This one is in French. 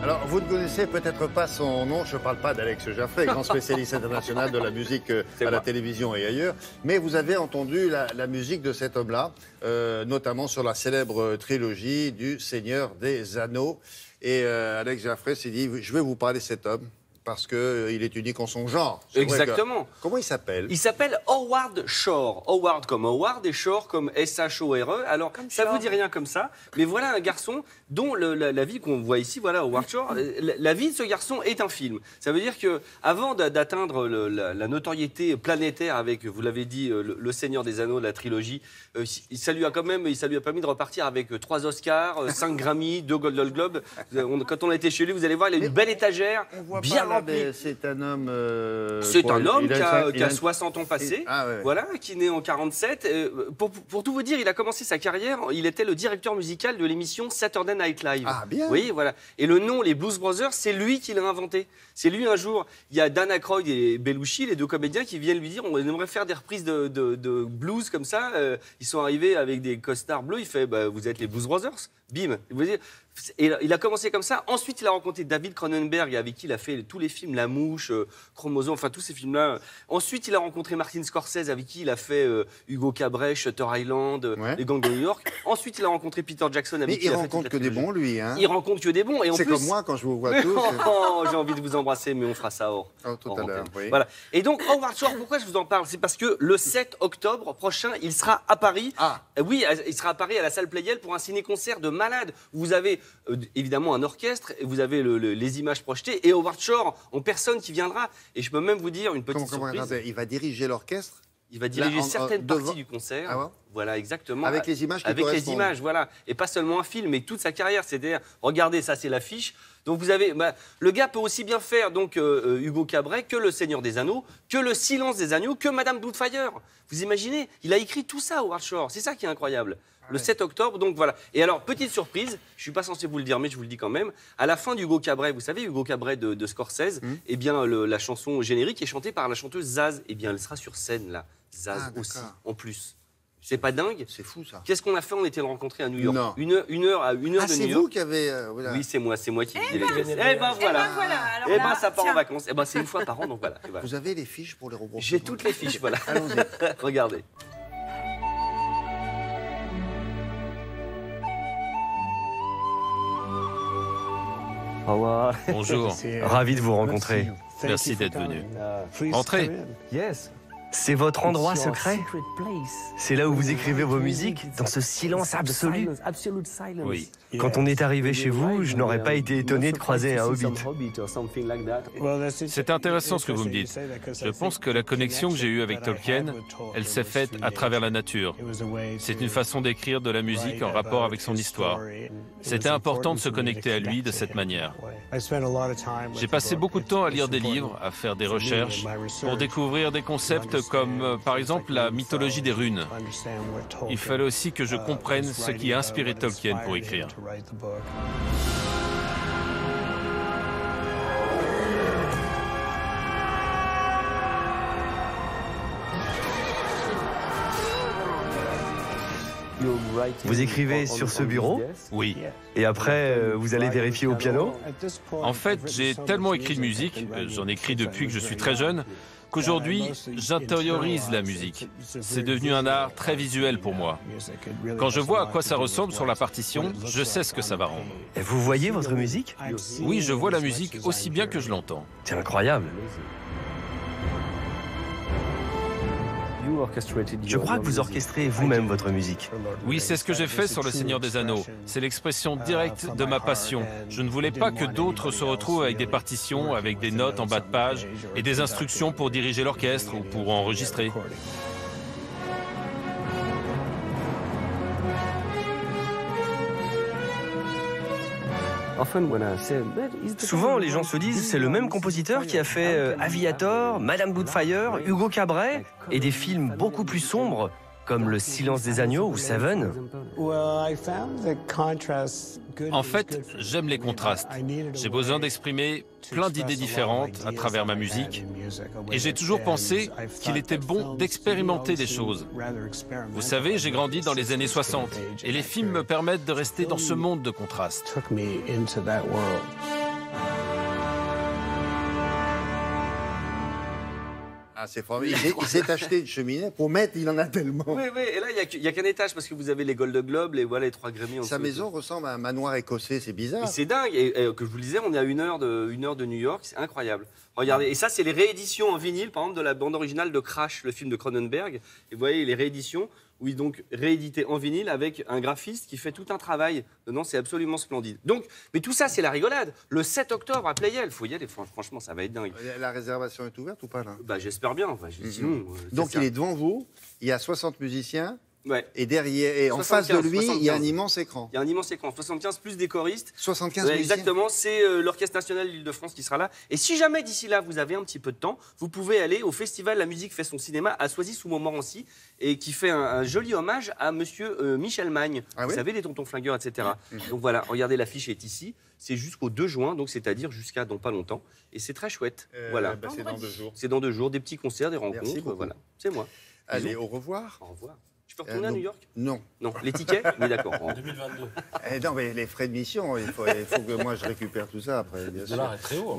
Alors, vous ne connaissez peut-être pas son nom, je ne parle pas d'Alex Jaffray, grand spécialiste international de la musique à la télévision et ailleurs, mais vous avez entendu la musique de cet homme-là, notamment sur la célèbre trilogie du Seigneur des Anneaux. Et Alex Jaffray s'est dit, je vais vous parler de cet homme, parce qu'il est unique en son genre. Exactement. Comment il s'appelle? Il s'appelle Howard Shore. Howard comme Howard et Shore comme S-H-O-R-E. Alors, comme ça ne vous dit rien comme ça, mais voilà un garçon dont la vie qu'on voit ici, voilà, Howard Shore, la vie de ce garçon est un film. Ça veut dire qu'avant d'atteindre la notoriété planétaire avec, vous l'avez dit, le Seigneur des Anneaux, la trilogie, ça lui a permis de repartir avec 3 Oscars, 5 Grammy, 2 Golden Globes. Quand on a été chez lui, vous allez voir, il a une belle étagère, bien remplie. C'est un homme... C'est un homme qui a 60 ans passés, ouais. Voilà, qui est né en 47. Pour tout vous dire, il a commencé sa carrière, il était le directeur musical de l'émission Saturday Night Live. Ah, bien. Oui, voilà. Et le nom, les Blues Brothers, c'est lui qui l'a inventé. C'est lui, un jour, il y a Dan Aykroyd et Belushi, les 2 comédiens, qui viennent lui dire on aimerait faire des reprises de blues comme ça. Ils sont arrivés avec des costards bleus. Il fait vous êtes les Blues Brothers. Bim. Vous voyez, et il a commencé comme ça. Ensuite, il a rencontré David Cronenberg, avec qui il a fait tous les films La Mouche, Chromosome, enfin tous ces films-là. Ensuite, il a rencontré Martin Scorsese, avec qui il a fait Hugo Cabret, Shutter Island, Les Gangs de New York. Ensuite, il a rencontré Peter Jackson, avec qui il a fait... Mais il rencontre que des bons, lui. Hein. Il rencontre que des bons. C'est comme moi, quand je vous vois tous. Oh, j'ai envie de vous embrasser, mais on fera ça hors. Tout à l'heure, oui. Voilà. Et donc, Howard Shore, pourquoi je vous en parle? C'est parce que le 7 octobre prochain, il sera à Paris. Ah. Oui, il sera à Paris, à la salle Playel, pour un ciné-concert de malade. Vous avez évidemment un orchestre, et vous avez les images projetées, et Howard Shore en personne qui viendra. Et je peux même vous dire une petite surprise. Il va diriger l'orchestre? Il va diriger certaines parties du concert. Ah ouais? Voilà, exactement. Avec les images qui Avec correspondent. les images, voilà. Et pas seulement un film, mais toute sa carrière. C'est-à-dire, regardez, ça c'est l'affiche. Donc vous avez, le gars peut aussi bien faire donc Hugo Cabret que Le Seigneur des Anneaux, que Le Silence des Agneaux, que Madame Doubtfire. Vous imaginez? Il a écrit tout ça, Howard Shore. C'est ça qui est incroyable. Le 7 octobre, donc voilà. Et alors, petite surprise, je ne suis pas censé vous le dire, mais je vous le dis quand même. À la fin d'Hugo Cabret, vous savez, Hugo Cabret de Scorsese, eh bien, la chanson générique est chantée par la chanteuse Zaz. Eh bien, elle sera sur scène, là. Zaz aussi, en plus. C'est pas dingue? C'est fou, ça. Qu'est-ce qu'on a fait? On était le rencontrer à New York. Non. Une heure de New York. C'est vous qui avez... voilà. Oui, c'est moi qui dis les gestes. Eh ben voilà. Alors Eh là, ben ça part tiens. en vacances. Eh ben c'est une fois par an, donc voilà. Et voilà. Vous avez les fiches pour les robots? J'ai toutes les fiches, voilà. Allons-y. Regardez. Bonjour, Ravi de vous rencontrer. merci d'être venu. Entrez. C'est votre endroit secret? C'est là où vous écrivez vos musiques, dans ce silence absolu? Oui. Quand on est arrivé chez vous, je n'aurais pas été étonné de croiser un hobbit. C'est intéressant ce que vous me dites. Je pense que la connexion que j'ai eue avec Tolkien, elle s'est faite à travers la nature. C'est une façon d'écrire de la musique en rapport avec son histoire. C'était important de se connecter à lui de cette manière. J'ai passé beaucoup de temps à lire des livres, à faire des recherches, pour découvrir des concepts comme, par exemple, la mythologie des runes. Il fallait aussi que je comprenne ce qui a inspiré Tolkien pour écrire. Vous écrivez sur ce bureau? Oui. Et après, vous allez vérifier au piano? En fait, j'ai tellement écrit de musique, j'en écris depuis que je suis très jeune, qu'aujourd'hui, j'intériorise la musique. C'est devenu un art très visuel pour moi. Quand je vois à quoi ça ressemble sur la partition, je sais ce que ça va rendre. Et vous voyez votre musique? Oui, je vois la musique aussi bien que je l'entends. C'est incroyable. Je crois que vous orchestrez vous-même votre musique. Oui, c'est ce que j'ai fait sur Le Seigneur des Anneaux. C'est l'expression directe de ma passion. Je ne voulais pas que d'autres se retrouvent avec des partitions, avec des notes en bas de page et des instructions pour diriger l'orchestre ou pour enregistrer. Souvent, les gens se disent c'est le même compositeur qui a fait Aviator, Madame Doubtfire, Hugo Cabret et des films beaucoup plus sombres comme Le Silence des Agneaux ou Seven. En fait, j'aime les contrastes. J'ai besoin d'exprimer plein d'idées différentes à travers ma musique. Et j'ai toujours pensé qu'il était bon d'expérimenter des choses. Vous savez, j'ai grandi dans les années 60 et les films me permettent de rester dans ce monde de contrastes. Ah, c'est formidable. Il s'est acheté une cheminée pour mettre, il en a tellement. Oui, oui, et là, il n'y a qu'un étage parce que vous avez les Golden Globes, les 3 Grammy. Sa maison ressemble à un manoir écossais, c'est bizarre. Et c'est dingue. Et que je vous le disais, on est à 1 heure de New York, c'est incroyable. Regardez, et ça, c'est les rééditions en vinyle, par exemple, de la bande originale de Crash, le film de Cronenberg. Et vous voyez les rééditions, où il est donc réédité en vinyle avec un graphiste qui fait tout un travail. Non, c'est absolument splendide. Donc, mais tout ça, c'est la rigolade. Le 7 octobre à Playel, il faut y aller. Franchement, ça va être dingue. La réservation est ouverte ou pas là? Bah, j'espère bien. Enfin, sinon, donc il est devant vous, il y a 60 musiciens. Ouais. Et derrière, et en face de lui, 75. il y a un immense écran. Il y a un immense écran, 75 plus des choristes. 75 Ouais, musiciens. exactement, c'est l'Orchestre National de l'Île-de-France qui sera là. Et si jamais d'ici là, vous avez un petit peu de temps, vous pouvez aller au festival La Musique fait son cinéma à Soisy-sous-Montmorency et qui fait un joli hommage à monsieur Michel Magne. Ah vous oui savez, les tontons flingueurs, etc. Donc voilà, regardez, l'affiche est ici. C'est jusqu'au 2 juin, donc c'est-à-dire jusqu'à dans pas longtemps. Et c'est très chouette. Voilà. Bah, c'est dans 2 jours. C'est dans 2 jours, des petits concerts, des rencontres. beaucoup. Voilà, c'est moi. Allez, au revoir. Au revoir. Je peux retourner à New York? Non. Non, les tickets? Oui, d'accord. En 2022. Non, mais les frais de mission, il faut que moi je récupère tout ça après, bien Le sûr. dollar est très haut.